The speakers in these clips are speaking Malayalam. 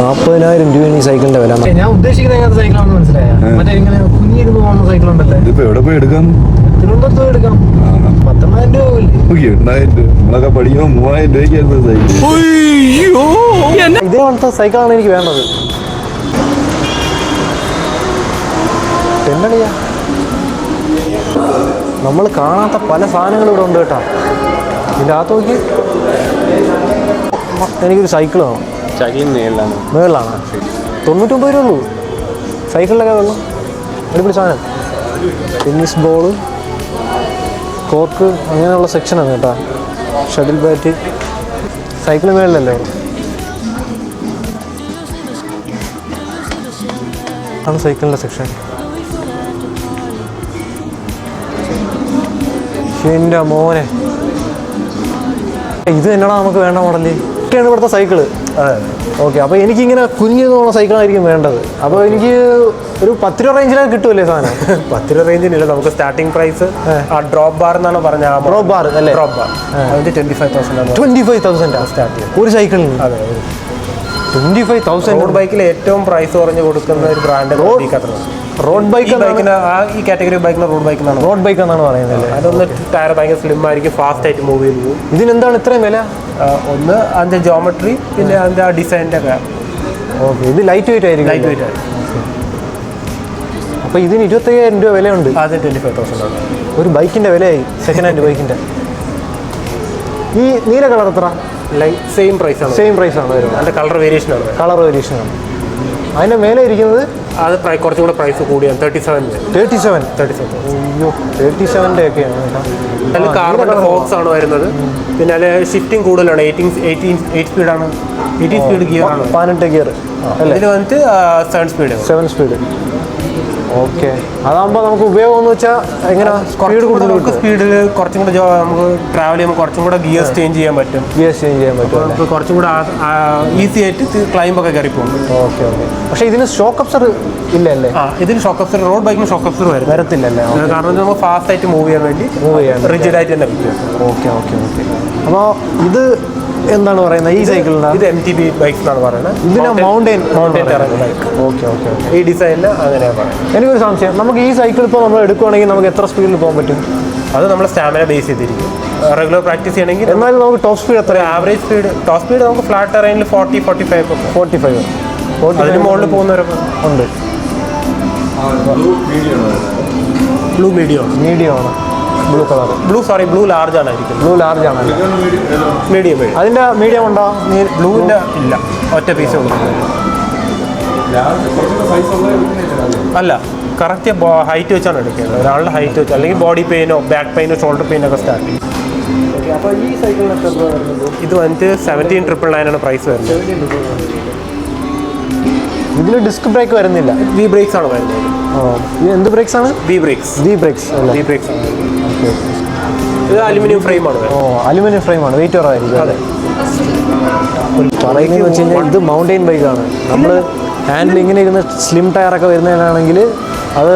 40,000 രൂപയാണ് ഈ സൈക്കിളിന്റെ വില. ഞാൻ ഉദ്ദേശിക്കുന്ന സൈക്കിളാണെന്ന് മനസ്സിലായ മറ്റേ ഇങ്ങനെ കുഞ്ഞിരുന്ന് പോകുന്ന സൈക്കിൾ ഉണ്ടല്ലേ. ഇതിപ്പോ എവിടെ പോയി എടുക്കാം? തിരുവനന്തപുരത്ത് പോയി എടുക്കാം. 10,000 രൂപ പോയില്ലേ? 8,000 രൂപ നമ്മളൊക്കെ പഠിക്കുമ്പോൾ 3,000 രൂപയ്ക്കായിരുന്നു സൈക്കിൾ. ഇതേപോലത്തെ സൈക്കിളാണ് എനിക്ക് വേണ്ടത്. എന്നടിയാ നമ്മൾ കാണാത്ത പല സാധനങ്ങളും ഇവിടെ ഉണ്ട് കേട്ടോ. ഇതിൻ്റെ അകത്ത് നോക്കി എനിക്കൊരു സൈക്കിൾ വേണം. മേളിലാണ് 99 രൂപ ഉള്ളൂ. സൈക്കിളിലൊക്കെ വെള്ളം അടിപൊളി സാധനം. ടെന്നീസ് ബോള്, കോർക്ക്, അങ്ങനെയുള്ള സെക്ഷനാണ് കേട്ടോ. Shuttle bat. സൈക്കിൾ മേളിലല്ലേ ആണ് സൈക്കിളിൻ്റെ സെക്ഷൻ. എൻ്റെ മോനെ, ഇത് തന്നെയാണ് നമുക്ക് വേണ്ട മോഡല്. ഒക്കെയാണ് ഇവിടുത്തെ സൈക്കിള്. അതെ, ഓക്കെ. അപ്പോൾ എനിക്കിങ്ങനെ കുഞ്ഞു തോന്നുന്ന സൈക്കിളായിരിക്കും വേണ്ടത്. അപ്പോൾ എനിക്ക് ഒരു 10 രൂപ റേഞ്ചിലൊക്കെ കിട്ടുമല്ലേ സാധനം? 10 രൂപ റേഞ്ചിനില്ല. നമുക്ക് സ്റ്റാർട്ടിംഗ് പ്രൈസ് ആ ഡ്രോപ്പ് ബാർ എന്നാണ് പറഞ്ഞത്. ഡ്രോപ്പ് ബാർ അല്ലേ? ഡ്രോപ്പ് ബാർ അതിന് 25,000 25,000 സ്റ്റാർട്ട് ചെയ്യും ഒരു സൈക്കിളിന്. അതെ, 25,000. റോഡ് ബൈക്കിൽ ഏറ്റവും പ്രൈസ് കുറഞ്ഞ് കൊടുക്കുന്ന ഒരു ബ്രാൻഡ് റോഡ് ബൈക്ക്. ഈ കാറ്റഗറി ബൈക്കിന് റോഡ് ബൈക്ക് എന്നാണ് പറയുന്നത്. അതൊന്ന് ടയർ ഭയങ്കര സ്ലിം ആയിരിക്കും, ഫാസ്റ്റ് ആയിട്ട് മൂവ് ചെയ്ത് പോകും. ഇതിനെന്താണ് ഇത്രയും വില? ഒന്ന് അതിന്റെ ജോമെട്രി, പിന്നെ അതിന്റെ ആ ഡിസൈൻ്റെ ഒക്കെ. ഓക്കെ. ഇത് ലൈറ്റ് വെയിറ്റ് ആയിരിക്കും. ലൈറ്റ് വെയിറ്റ് ആയിരിക്കും. അപ്പോൾ ഇതിന് 25,000 രൂപ വിലയുണ്ട്. അത് 25,000 ആണ് ഒരു ബൈക്കിന്റെ വിലയായി. സെക്കൻഡ് ഹാൻഡ് ബൈക്കിന്റെ. ഈ നീല കളർ എത്ര? സെയിം പ്രൈസ് ആണ്. സെയിം പ്രൈസ് ആണ് വരുന്നത്. അതിന്റെ കളർ വേരിയേഷൻ ആണ്. കളർ വേരിയേഷൻ ആണ്. അതിന്റെ മേലെ ഇരിക്കുന്നത് അത് കുറച്ചും കൂടെ പ്രൈസ് കൂടിയാണ്. 37. അയ്യോ, 37 ഒക്കെയാണ്. അതിൽ കാർബൺ ഫോക്സ് ആണ് വരുന്നത്. പിന്നെ അതിൽ ഷിഫ്റ്റിംഗ് കൂടുതലാണ്. 8 സ്പീഡാണ്. 18 സ്പീഡ് ഗിയർ ആണ്. 18 ഗിയർ. ഇതിൽ വന്നിട്ട് 7 സ്പീഡ്. ഓക്കെ. അതാകുമ്പോൾ നമുക്ക് ഉപയോഗം എന്ന് വെച്ചാൽ എങ്ങനെ സ്പീഡ് കൂടുതൽ നമുക്ക് സ്പീഡിൽ കുറച്ചും കൂടെ നമുക്ക് ട്രാവൽ ചെയ്യുമ്പോൾ കുറച്ചും കൂടെ ഗിയേഴ്സ് ചേഞ്ച് ചെയ്യാൻ പറ്റും. നമുക്ക് കുറച്ചും കൂടെ ഈസി ആയിട്ട് ക്ലൈംബ് ഒക്കെ കയറി പോകും. ഓക്കെ. പക്ഷേ ഇതിന് ഷോക്ക് അബ്സർ ഇല്ലല്ലേ? ഇതിന് ഷോക്ക് അബ്സർ, റോഡ് ബൈക്കിന് ഷോക്ക് അബ്സർ വരത്തില്ലല്ലേ? കാരണം നമുക്ക് ഫാസ്റ്റ് ആയിട്ട് മൂവ് ചെയ്യാൻ വേണ്ടി റിജിഡ് ആയിട്ട് തന്നെ പറ്റും. ഓക്കെ. അപ്പോൾ ഇത് എന്താണ് പറയുന്നത് ഈ സൈക്കിളിന്? ഇത് MTB ബൈക്സ് എന്നാണ് പറയുന്നത്. ഇതിന് മൗണ്ടൈൻ ബൈക്ക്. ഓക്കെ. ഈ ഡിസൈനിൽ അങ്ങനെയാണ് പറയുന്നത്. എനിക്കൊരു സംശയം, നമുക്ക് ഈ സൈക്കിൾ ഇപ്പോൾ നമ്മൾ എടുക്കുകയാണെങ്കിൽ നമുക്ക് എത്ര സ്പീഡിൽ പോകാൻ പറ്റും? അത് നമ്മൾ സ്റ്റാമിന ബേസ് ചെയ്തിരിക്കും. റെഗുലർ പ്രാക്ടീസ് ചെയ്യണമെങ്കിൽ. എന്നാലും നമുക്ക് ടോപ്പ് സ്പീഡ് എത്ര? ആവറേജ് സ്പീഡ് നമുക്ക് ഫ്ലാറ്റ് ടെറൈനിൽ 40-45 അതിന് മുകളിൽ പോകുന്നവരൊക്കെ ഉണ്ട്. ബ്ലൂ മീഡിയം ആണ്. ബ്ലൂ ലാർജ് ആണ് ഇരിക്കുന്നത്. ബ്ലൂ ലാർജ് ആണ്. മീഡിയം. അതിന്റെ മീഡിയം ഉണ്ടോ? ബ്ലൂവിന്റെ ഇല്ല, ഒറ്റ പീസ് ഉള്ളൂ. അല്ല, കറക്റ്റ് ഹൈറ്റ് വെച്ചാണ് എടുക്കുന്നത്. ഒരാളുടെ ഹൈറ്റ് വെച്ച്, അല്ലെങ്കിൽ ബോഡി പെയിനോ ബാക്ക് പെയിനോ ഷോൾഡർ പെയിനോ ഒക്കെ സ്റ്റാർട്ട് ചെയ്യും. അപ്പോൾ ഈ സൈക്കിളിന് എത്ര രൂപ വരുന്നത്? ഇത് വന്നിട്ട് 17,999 പ്രൈസ് വരുന്നത്. ഇതിൽ ഡിസ്ക് ബ്രേക്ക് വരുന്നില്ല. വി ബ്രേക്സ് ആണ് വരുന്നത്. ഇത് എന്ത് ബ്രേക്സ് ആണ്? V brakes. ഓക്കെ. ഇത് അലുമിനിയം ഫ്രെയിം ആണ്. അലുമിനിയം ഫ്രെയിം ആണ്. വെയിറ്റ് കുറവായിരിക്കും. അതെ. പറയുന്നതെന്ന് വെച്ച് കഴിഞ്ഞാൽ ഇത് മൗണ്ടൈൻ ബൈക്കാണ്. നമ്മൾ ഹാൻഡിൽ ഇങ്ങനെ ഇരുന്ന് സ്ലിം ടയറൊക്കെ വരുന്നതിനാണെങ്കിൽ അത്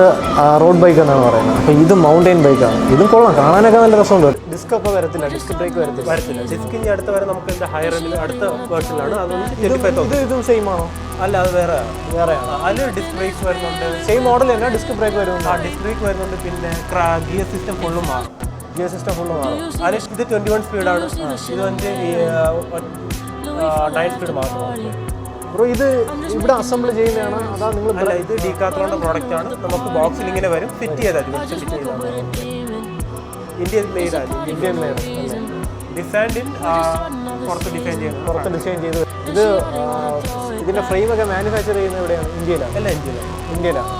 റോഡ് ബൈക്ക് എന്നാണ് പറയുന്നത്. അപ്പോൾ ഇത് മൗണ്ടൈൻ ബൈക്കാണ്. ഇതും കൊള്ളാം, കാണാനൊക്കെ നല്ല രസമുണ്ട്. ഡിസ്ക് ഒക്കെ വരത്തില്ല, ഡിസ്ക് ബ്രേക്ക് വരത്തില്ല. ഡിസ്ക് ഇനി അടുത്ത വരെ നമുക്ക് ഹയർ അടുത്ത വേർഷനിലാണ്. അതൊന്നും ഇതും സെയിം ആണോ? അല്ല, അത് വേറെയാണ്. അതിൽ ഡിസ്ക് ബ്രേക്സ് വരുന്നുണ്ട്. സെയിം മോഡൽ തന്നെ ഡിസ്ക് ബ്രേക്ക് വരുന്നുണ്ട്. ഡിസ്ക് ബ്രേക്ക് വരുന്നുണ്ട്. പിന്നെ ഗിയർ സിസ്റ്റം ഫുള്ളും മാറും. അതിൽ ഇത് 21 സ്പീഡാണ്. ഇത് വന്നിട്ട് 9 സ്പീഡ് മാത്രമാണ്. ബ്രോ, ഇത് ഇവിടെ അസംബിൾ ചെയ്യുന്നതാണ്? അതാ നിങ്ങൾ? അല്ല, ഇത് ഡീകാത്ലോണിന്റെ പ്രോഡക്റ്റ് ആണ്. നമുക്ക് ബോക്സിൽ ഇങ്ങനെ വരും. ഫിറ്റ് ചെയ്താൽ ഇന്ത്യൻ മെയ്ഡ് ആണ്. ഡിസൈൻ പുറത്ത് ഡിസൈൻ ചെയ്ത്. ഇത് ഇതിന്റെ ഫ്രെയിമൊക്കെ മാനുഫാക്ചർ ചെയ്യുന്നത് എവിടെയാണ്? ഇന്ത്യയിലാണ്? അല്ല, ഇന്ത്യയിലാണ്.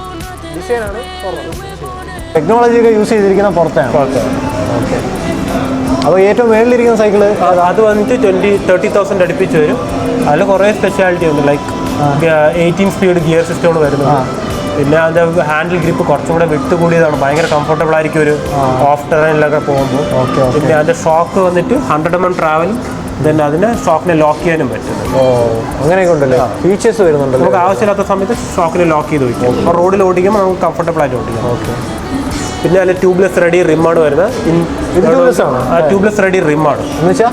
ഡിസൈനാണ് ടെക്നോളജി ഒക്കെ യൂസ് ചെയ്തിരിക്കുന്ന പുറത്താണ്. ഓക്കെ. അപ്പോൾ ഏറ്റവും മേളിലിരിക്കുന്ന സൈക്കിള് അത് വന്നിട്ട് 30,000 അടുപ്പിച്ച് വരും. അതിൽ കുറേ സ്പെഷ്യാലിറ്റി ഉണ്ട്. ലൈക്ക് 18 സ്പീഡ് ഗിയർ സിസ്റ്റമാണ് വരുന്നത്. പിന്നെ അതിൻ്റെ ഹാൻഡിൽ ഗ്രിപ്പ് കുറച്ചും കൂടെ വിട്ടുകൂടിയതാണ്. ഭയങ്കര കംഫർട്ടബിൾ ആയിരിക്കും ഒരു ഓഫ് ടെറൈനിലൊക്കെ പോകുമ്പോൾ. പിന്നെ അതിൻ്റെ ഷോക്ക് വന്നിട്ട് 100 mm ട്രാവൽ. then അതിനെ ഷോക്കിനെ ലോക്ക് ചെയ്യാനും പറ്റും. അങ്ങനെയൊക്കെ ഉണ്ടല്ലോ, ഫീച്ചേഴ്സ് വരുന്നുണ്ട്. നമുക്ക് ആവശ്യമില്ലാത്ത സമയത്ത് ഷോക്കിനെ ലോക്ക് ചെയ്ത് വയ്ക്കും. അപ്പോൾ റോഡിൽ ഓടിക്കുമ്പോൾ നമുക്ക് കംഫർട്ടബിൾ ആയിട്ട് ഓടിക്കാം. ഓക്കെ. പിന്നെ അതിൽ ട്യൂബ്ലെസ് റെഡി റിമ്മാണ് വരുന്നത്. ഇത് ട്യൂബ്ലെസ് ആണോ? ട്യൂബ്ലെസ് റെഡി റിമ്മാണ്. എന്ന് വെച്ചാൽ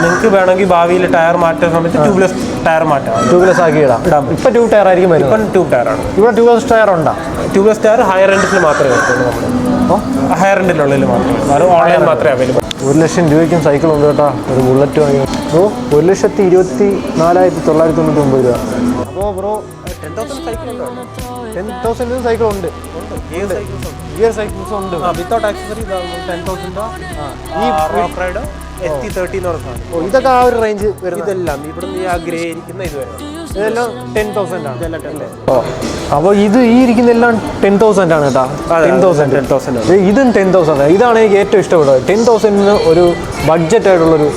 നിങ്ങൾക്ക് വേണമെങ്കിൽ ഭാവിയിൽ ടയർ മാറ്റുന്ന സമയത്ത് ട്യൂബ്ലെസ് ടയർ മാറ്റാം. ട്യൂബ്ലെസ് ആക്കി ഇടാം. ഇപ്പം ട്യൂബ് ടയർ ആയിരിക്കും വരുന്നത്. ഇപ്പം ട്യൂബ് ടയറാണ്. ഇവിടെ ട്യൂബ്ലെസ് ടയർ ഉണ്ടോ? ട്യൂബ്ലെസ് ടയർ ഹയർ എൻഡിൽ മാത്രമേ വരുത്തുള്ളൂ. നമ്മൾ ഹയർ എൻഡിലുള്ളതിൽ മാത്രമേ, അത് ഓൺലൈൻ മാത്രമേ അവൈലബിൾ. 1,00,000 രൂപയ്ക്കും സൈക്കിൾ ഉണ്ട് കേട്ടോ. ഒരു ബുള്ളറ്റ് വാങ്ങി ബ്രോ 1,24,999 രൂപ. അപ്പോൾ ബ്രോ 10,000 സൈക്കിൾ ഉണ്ടോ? 10,000 സൈക്കിൾ ഉണ്ട്. ഗിയർ സൈക്കിൾസ് ഉണ്ട്. Without accessory 10,000. ഈ റോക്ക് റൈഡ് ST30 എന്ന് പറഞ്ഞ സാധനം. ഇതൊക്കെ ആ ഒരു റേഞ്ച് വരുന്നത്. ഇതെല്ലാം ഇവിടുന്ന് ഈ ആ ഗ്രേ ഇരിക്കുന്ന ഇത് വരണം. ഇതെല്ലാം 10,000 ആണ്. ഇതെല്ലാം 10,000. അപ്പോൾ ഇത് ഈ ഇരിക്കുന്നതെല്ലാം 10,000 ആണ് കേട്ടോ. 10,000. ഇതും 10,000. ഇതാണ് എനിക്ക് ഏറ്റവും ഇഷ്ടപ്പെട്ടത്. 10,000 ഒരു ബഡ്ജറ്റ് ആയിട്ടുള്ളൊരു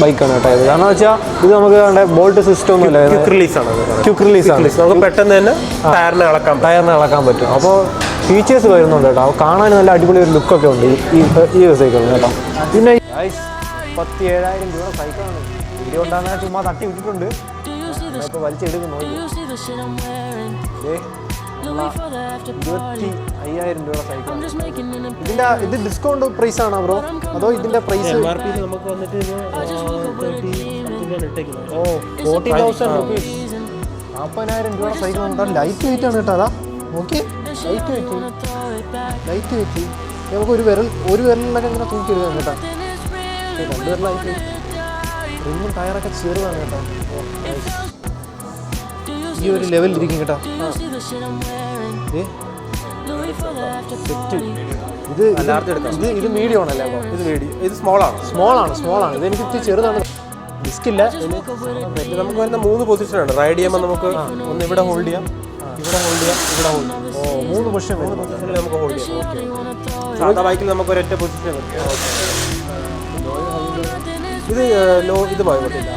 ബൈക്കാണ് കേട്ടോ ഇത്. കാരണം വെച്ചാൽ ഇത് നമുക്ക് ബോൾട്ട് സിസ്റ്റം ഒന്നും ഇല്ല. ക്വിക്ക് റിലീസാണ്. ക്വിക്ക് റിലീസാണ്. നമുക്ക് പെട്ടെന്ന് തന്നെ ടയറിനെ ഇളക്കാൻ പറ്റും. അപ്പോൾ ഫീച്ചേഴ്സ് വരുന്നുണ്ട് കേട്ടോ. അപ്പോൾ കാണാൻ നല്ല അടിപൊളി ഒരു ലുക്കൊക്കെ ഉണ്ട് ഈ സൈക്കിളിന് കേട്ടോ. പിന്നെ 37,000 രൂപ സൈക്കിളാണ്. വീഡിയോ ഉണ്ടാകുന്ന ചുമ്മാ തട്ടി വിട്ടിട്ടുണ്ട്. ഇപ്പോൾ വലിച്ചെടുക്കും നോക്കി. 25,000 രൂപ സൈക്കിളാണ്. ഇത് ഡിസ്കൗണ്ട് പ്രൈസ് ആണോ ബ്രോ, അതോ ഇതിന്റെ പ്രൈസ്? നമുക്ക് വന്നിട്ട് 40,000 റുപ്പീസ്. 40,000 രൂപ സൈക്കിൾ ഉണ്ട്. ലൈറ്റ് വെയിറ്റ് ആണ് കേട്ടോ. അതാ നോക്കി, ലൈറ്റ് വെയിറ്റ്. നമുക്ക് ഒരു വിരലിലൊക്കെ ഇങ്ങനെ തൂക്കിയെടുക്കാം കേട്ടോ. 2 വിരലായിട്ട് റിങ്ങും ടയറൊക്കെ ചെറുതാണ് കേട്ടോ. ഈ ഒരു ലെവലിലിരിക്കും കേട്ടോ. ഇത് മീഡിയം ആണല്ലേ? ഇത് സ്മോൾ ആണ്. ഇത് എനിക്ക് ഇത്തിരി ചെറുതാണ്. ഡിസ്ക് ഇല്ല. നമുക്ക് വരുന്ന 3 പൊസിഷനാണ്. റൈഡ് ചെയ്യുമ്പോൾ നമുക്ക് ഒന്ന് ഇവിടെ ഹോൾഡ് ചെയ്യാം, ഇവിടെ ഹോൾഡ് ചെയ്യാം. 3 പൊസിഷൻ നമുക്ക് ഹോൾഡ് ചെയ്യാം. സാധാ ബൈക്കിൽ നമുക്ക് ഒരൊറ്റ പൊസിഷൻ ഇത്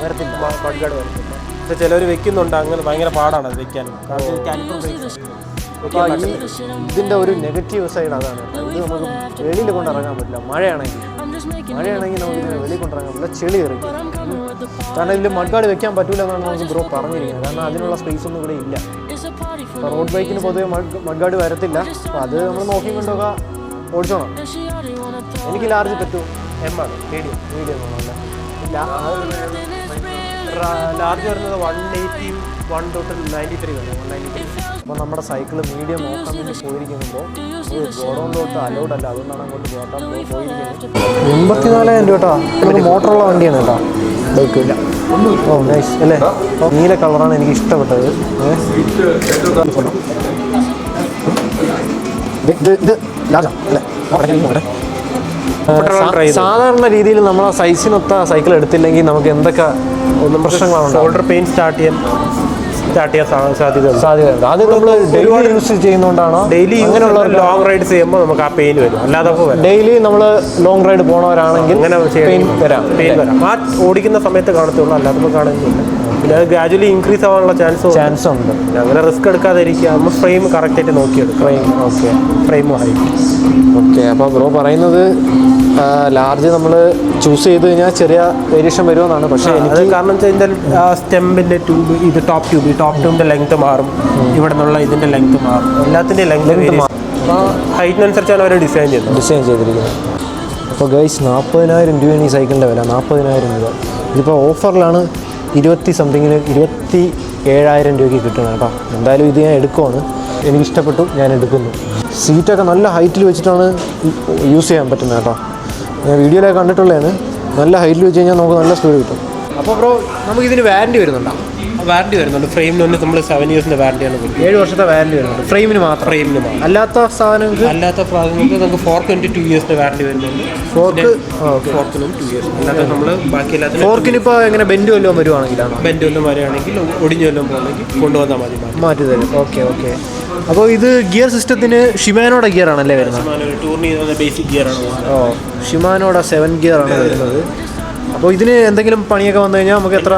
വരത്തില്ല. മഡ്ഗാർഡ് വരത്തില്ല. പക്ഷെ ചിലർ വെക്കുന്നുണ്ട്. അങ്ങനെ ഭയങ്കര പാടാണ് അത് വെക്കാൻ. ഇതിൻ്റെ ഒരു നെഗറ്റീവ് സൈഡ് അതാണ്. ഇത് നമുക്ക് വെളിയിൽ കൊണ്ടിറങ്ങാൻ പറ്റില്ല. മഴയാണെങ്കിൽ നമുക്ക് ഇതിനെ വെളിയിൽ കൊണ്ടിറങ്ങാൻ പറ്റില്ല. ചെളി ഇറങ്ങി. കാരണം ഇതിൽ മഡ്ഗാർഡ് വെക്കാൻ പറ്റില്ല എന്നാണ് നമുക്ക് ബ്രോ പറഞ്ഞിരിക്കുന്നത്. കാരണം അതിനുള്ള സ്പേസ് ഒന്നും ഇവിടെ ഇല്ല. അപ്പോൾ റോഡ് ബൈക്കിന് പൊതുവെ മഡ്ഗാർഡ് വരത്തില്ല. അപ്പോൾ അത് നമ്മൾ നോക്കി കൊണ്ടൊക്കെ ഓടിച്ചോണം. എനിക്ക് ലാർജ് പറ്റുമോ? M ആണ്. മീഡിയം ആണല്ലേ? ലാർജ് വരുന്നത് 181 തൊട്ട് 93 വരെ. 193. അപ്പോൾ നമ്മുടെ സൈക്കിൾ മീഡിയം നോക്കാൻ വേണ്ടി പോയിരിക്കുമ്പോൾ ഗോഡൗണിലോട്ട് അലൗഡ് അല്ല. അതുകൊണ്ടാണ് അങ്ങോട്ട് പോയിരിക്കുന്നത്. 84,000 രൂപ കേട്ടോ. നമുക്ക് മോട്ടറുള്ള വണ്ടിയാണ് കേട്ടോ ബൈക്ക്. ഓ നൈസ് അല്ലേ? നീല കളറാണ് എനിക്ക് ഇഷ്ടപ്പെട്ടത്. സാധാരണ രീതിയിൽ നമ്മൾ ആ സൈസിനൊത്ത സൈക്കിൾ എടുത്തില്ലെങ്കിൽ നമുക്ക് എന്തൊക്കെ പ്രശ്നങ്ങളാണ്? ഷോൾഡർ പെയിൻ സ്റ്റാർട്ട് ചെയ്യാൻ സാധ്യതയുണ്ട്. അത് നമ്മൾ ഡെയിലി യൂസ് ചെയ്യുന്നതുകൊണ്ടാണോ? ഡെയിലി അങ്ങനെയുള്ള ലോങ് റൈഡ്സ് ചെയ്യുമ്പോൾ നമുക്ക് ആ പെയിൻ വരും. അല്ലാതെ ഡെയിലി നമ്മൾ ലോങ് റൈഡ് പോണവരാണെങ്കിൽ അങ്ങനെ പെയിൻ വരാം. ആ ഓടിക്കുന്ന സമയത്ത് കാണത്തുള്ളൂ, അല്ലാത്തപ്പോൾ കാണുന്നില്ല. പിന്നെ അത് ഗ്രാജുവലി ഇൻക്രീസ് ആവാനുള്ള ചാൻസ് ഉണ്ട്. അങ്ങനെ റിസ്ക് എടുക്കാതിരിക്കുക. നമ്മൾ ഫ്രെയിം കറക്റ്റായിട്ട് നോക്കിയെടുക്കും. Frame height. ഓക്കെ. അപ്പോൾ ബ്രോ പറയുന്നത് ലാർജ് നമ്മൾ ചൂസ് ചെയ്ത് കഴിഞ്ഞാൽ ചെറിയ വേരിയേഷൻ വരുമെന്നാണ്. പക്ഷേ അത് കാരണം വെച്ചാൽ ഇതിൻ്റെ സ്റ്റെമ്പിൻ്റെ ട്യൂബ്, ഇത് ടോപ്പ് ട്യൂബിൻ്റെ ലെങ്ത് മാറും. ഇവിടെ നിന്നുള്ള ഇതിൻ്റെ ലെങ്ത് മാറും. എല്ലാത്തിൻ്റെയും ലെങ്ത് മാറും. ഹൈറ്റിനനുസരിച്ചാണ് അവർ ഡിസൈൻ ചെയ്തിരിക്കുന്നത്. അപ്പോൾ ഗൈസ് 40,000 രൂപയാണ് ഈ സൈക്കിളിൻ്റെ വില. 40,000 രൂപ. ഇതിപ്പോൾ ഓഫറിലാണ് 27,000 രൂപയ്ക്ക് കിട്ടണം കേട്ടോ. എന്തായാലും ഇത് ഞാൻ എടുക്കുവാണ്. എനിക്കിഷ്ടപ്പെട്ടു, ഞാൻ എടുക്കുന്നു. സീറ്റൊക്കെ നല്ല ഹൈറ്റിൽ വെച്ചിട്ടാണ് യൂസ് ചെയ്യാൻ പറ്റുന്നത് കേട്ടോ. ഞാൻ വീഡിയോയിലൊക്കെ കണ്ടിട്ടുള്ളതാണ്. നല്ല ഹൈറ്റിൽ വെച്ച് കഴിഞ്ഞാൽ നമുക്ക് നല്ല സ്പീഡ് കിട്ടും. അപ്പോൾ ബ്രോ നമുക്കിതിന് വാറൻറ്റി വരുന്നുണ്ടോ? വാറൻറ്റി വരുന്നുണ്ട്. ഫ്രെയിമിന് വന്ന് നമ്മൾ 7 ഇയേഴ്സിൻ്റെ വാറൻറ്റിയാണ് കൊടുക്കുന്നത്. 7 വർഷത്തെ വാറൻറ്റി വരുന്നുണ്ട് ഫ്രെയിമിന് മാത്രം. അല്ലാത്ത സാധനങ്ങൾക്ക് നമുക്ക് 422 ഇയേഴ്സിൻ്റെ വാറൻറ്റി വരുന്നുണ്ട്. ഫോർക്കിനും 2 ഇയേഴ്സ്. അല്ലാതെ നമ്മൾ ബാക്കി എല്ലാത്തിനും ഫോർക്കിന് ഇപ്പോൾ എങ്ങനെ ബെൻഡ് വല്ലതും വരുവാണെങ്കിലാണോ? ബെൻഡ് വല്ലതും വരികയാണെങ്കിൽ ഒടിഞ്ഞു വല്ലതും പോകുന്നെങ്കിൽ കൊണ്ടുവന്നാൽ മാറ്റി തരും. ഓക്കെ. അപ്പോൾ ഇത് ഗിയർ സിസ്റ്റത്തിന് ഷിമാനോയുടെ ഗിയർ ആണല്ലേ വരുന്നത്? ടൂറിന് ബേസിക് ഗിയറാണ്. ഷിമാനോയുടെ 7 ഗിയർ ആണ് വരുന്നത്. അപ്പോൾ ഇതിന് എന്തെങ്കിലും പണിയൊക്കെ വന്നു കഴിഞ്ഞാൽ നമുക്ക് എത്ര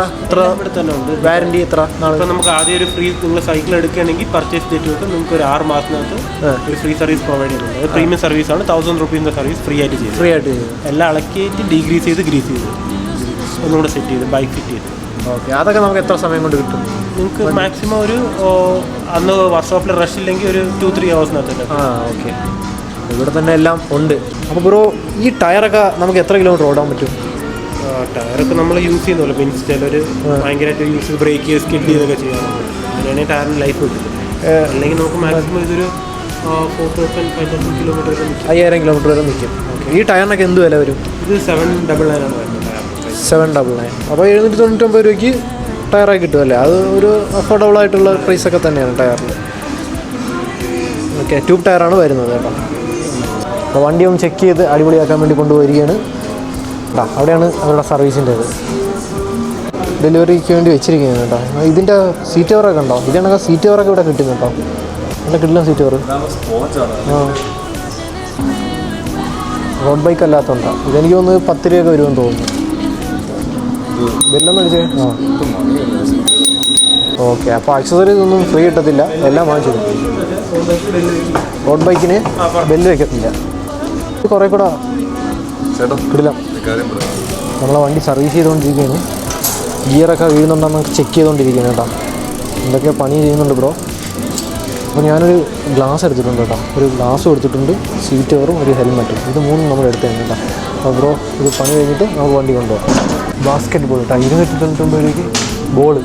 ഇവിടെ തന്നെ ഉണ്ട് വാറൻറ്റി? എത്ര നാളെ? ഇപ്പോൾ നമുക്ക് ആദ്യം ഒരു ഫ്രീ നിങ്ങൾ സൈക്കിൾ എടുക്കുകയാണെങ്കിൽ പർച്ചേസ് ഡേറ്റ് തൊട്ട് നിങ്ങൾക്ക് ഒരു 6 മാസത്തിനകത്ത് ഒരു ഫ്രീ സർവീസ് പ്രൊവൈഡ് ചെയ്യുന്നുണ്ട്. അത് പ്രീമിയം സർവീസാണ്. 1,000 റുപ്പീസിൻ്റെ സർവീസ് ഫ്രീ ആയിട്ട് ചെയ്യും. എല്ലാം ഇളക്കിയിട്ട് ഡീഗ്രീസ് ചെയ്ത് ഗ്രീസ് ചെയ്ത് ഒന്നുകൂടെ സെറ്റ് ചെയ്ത് ബൈക്ക് ഫിറ്റ് ചെയ്ത്. ഓക്കെ. അതൊക്കെ നമുക്ക് എത്ര സമയം കൊണ്ട് കിട്ടും? നിങ്ങൾക്ക് മാക്സിമം ഒരു അന്ന് വർക്ക്ഷോപ്പിൽ റഷ് ഇല്ലെങ്കിൽ ഒരു 2-3 ഹവേഴ്സിനകത്ത്. ഓക്കെ. ഇവിടെ തന്നെ എല്ലാം ഉണ്ട്. അപ്പോൾ ബ്രോ ഈ ടയറൊക്കെ നമുക്ക് എത്ര കിലോമീറ്റർ ഓടാൻ പറ്റും? ടയറൊക്കെ നമ്മൾ യൂസ് ചെയ്യുന്നല്ലോ, മീൻസ് ചിലർ ഭയങ്കരമായിട്ട് യൂസ് ചെയ്ത് ബ്രേക്ക് ചെയ്ത് സ്കിഡ് ചെയ്തൊക്കെ ചെയ്യാം. അങ്ങനെയാണെങ്കിൽ ടയറിന് ലൈഫ് കിട്ടും. അല്ലെങ്കിൽ നമുക്ക് മാക്സിമം ഇതൊരു 4,000-5,000 കിലോമീറ്റർ വരെ നിൽക്കും. 5000 കിലോമീറ്റർ വരെ നിൽക്കും. ഓക്കെ. ഈ ടയറിനൊക്കെ എന്ത് വില വരും? ഇത് 799 ആണ് വരുന്നത് ടയർ. 799. അപ്പോൾ 799 രൂപയ്ക്ക് ടയറായി കിട്ടുമല്ലേ? അത് ഒരു അഫോർഡബിൾ ആയിട്ടുള്ള പ്രൈസൊക്കെ തന്നെയാണ് ടയറിൽ. ഓക്കെ. ട്യൂബ് ടയറാണ് വരുന്നത് കേട്ടോ. അപ്പോൾ വണ്ടി ഒന്ന് ചെക്ക് ചെയ്ത് അടിപൊളിയാക്കാൻ വേണ്ടി കൊണ്ടുവരികയാണ്. അവിടെയാണ് അവരുടെ സർവീസിൻ്റേത്. ഡെലിവറിക്ക് വേണ്ടി വെച്ചിരിക്കുന്നത് കേട്ടോ. ഇതിൻ്റെ സീറ്റ് കവറൊക്കെ ഉണ്ടോ? ഇതിനൊക്കെ സീറ്റ് കവറൊക്കെ ഇവിടെ കിട്ടും കേട്ടോ. ഇവിടെ കിട്ടില്ല സീറ്റ് കവർ. ആ, റോഡ് ബൈക്ക് അല്ലാത്തതുകൊണ്ടാണ്. ഇതെനിക്ക് തോന്നുന്നത് 10 രൂപയൊക്കെ വരുമെന്ന് തോന്നുന്നു. ബില്ലൊന്നും അടിച്ചേ. ആ, ഓക്കെ. അപ്പോൾ അക്സസറീസ് ഒന്നും ഫ്രീ കിട്ടത്തില്ല, എല്ലാം വാങ്ങിച്ചു. റോഡ് ബൈക്കിന് ബെല്ല് വയ്ക്കത്തില്ല. കുറേ കൂടെ കിടില്ല. നമ്മളെ വണ്ടി സർവീസ് ചെയ്തുകൊണ്ടിരിക്കുകയാണ്. ഗിയറൊക്കെ വീഴുന്നുണ്ടെന്ന് ചെക്ക് ചെയ്തുകൊണ്ടിരിക്കുകയാണ് കേട്ടോ. എന്തൊക്കെ പണി ചെയ്യുന്നുണ്ട് ബ്രോ. അപ്പോൾ ഞാനൊരു ഗ്ലാസ് എടുത്തിട്ടുണ്ട് കേട്ടോ. ഒരു ഗ്ലാസ് കൊടുത്തിട്ടുണ്ട്, സീറ്റ് കവറും ഒരു ഹെൽമെറ്റും. ഇത് മൂന്നും നമ്മൾ എടുത്തതാണ് കേട്ടോ. അപ്പോൾ ബ്രോ ഇത് പണി കഴിഞ്ഞിട്ട് നമുക്ക് വണ്ടി കൊണ്ടുപോകാം. ബാസ്ക്കറ്റ് ബോൾ കേട്ടോ. 299 രൂപയ്ക്ക് ബോൾ.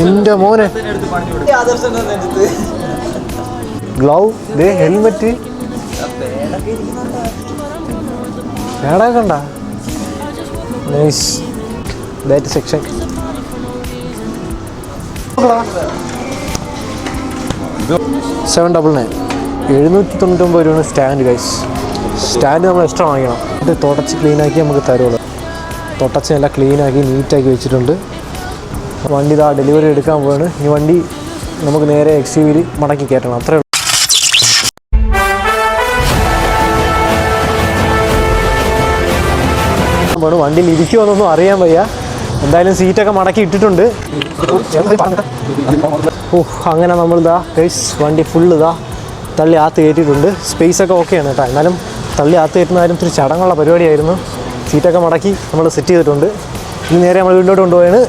എൻ്റെ മോനെ ഗ്ലൗ, ദേ ഹെൽമെറ്റ്, പേടൊക്കെ ഉണ്ടോ? നൈസ്. Bat section 799. 799 രൂപയാണ് സ്റ്റാൻഡ് ഗൈസ്. സ്റ്റാൻഡ് നമ്മൾ എക്സ്ട്രാ വാങ്ങിക്കണം. ഇത് തുടച്ച് ക്ലീനാക്കി നമുക്ക് തരുള്ളൂ. തുടച്ച് നല്ല ക്ലീനാക്കി നീറ്റാക്കി വെച്ചിട്ടുണ്ട്. വണ്ടി ഇതാ ഡെലിവറി എടുക്കാൻ പോവാണ്. ഈ വണ്ടി നമുക്ക് നേരെ XUV-യിൽ മടക്കി കയറ്റണം. അത്രേ ഉള്ളൂ. വണ്ടിയിൽ ഇരിക്കുമെന്നൊന്നും അറിയാൻ വയ്യ. എന്തായാലും സീറ്റൊക്കെ മടക്കി ഇട്ടിട്ടുണ്ട്. അങ്ങനെ നമ്മളിതാ ഗൈസ് വണ്ടി ഫുള്ള് ഇതാ തള്ളി ആത്ത് കയറ്റിയിട്ടുണ്ട്. സ്പേസൊക്കെ ഓക്കെയാണ് കേട്ടോ. എന്നാലും തള്ളി ആത്ത് കയറ്റുന്നതായാലും ഇത്തിരി ചടങ്ങുള്ള പരിപാടിയായിരുന്നു. സീറ്റൊക്കെ മടക്കി നമ്മൾ സെറ്റ് ചെയ്തിട്ടുണ്ട്. ഇനി നേരെ നമ്മൾ വീട്ടിലോട്ട് കൊണ്ടുപോയാണ്.